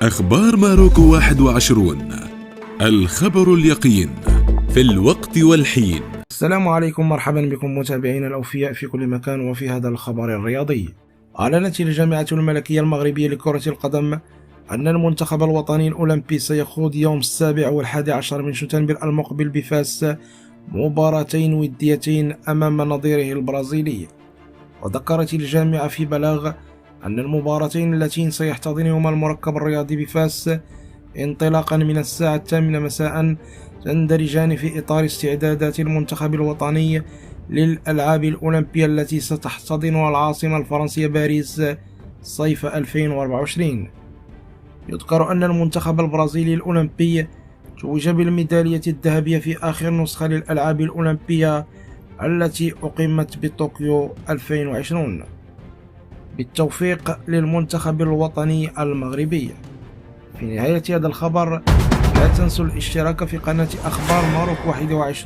أخبار ماروكو 21. الخبر اليقين في الوقت والحين. السلام عليكم، مرحبا بكم متابعينا الأوفياء في كل مكان. وفي هذا الخبر الرياضي، أعلنت الجامعة الملكية المغربية لكرة القدم أن المنتخب الوطني الأولمبي سيخوض يوم 7 و11 من شتنبر المقبل بفاس مباراتين وديتين أمام نظيره البرازيلي. وذكرت الجامعة في بلاغ أن المباراتين اللتين سيحتضنهما المركب الرياضي بفاس انطلاقا من الساعة 8 مساء تندرجان في إطار استعدادات المنتخب الوطني للألعاب الأولمبية التي ستحتضنها العاصمة الفرنسية باريس صيف 2024. يذكر أن المنتخب البرازيلي الأولمبي توج بالميدالية الذهبية في آخر نسخة للألعاب الأولمبية التي أقيمت بطوكيو 2020. بالتوفيق للمنتخب الوطني المغربي. في نهاية هذا الخبر لا تنسوا الاشتراك في قناة أخبار ماروك 21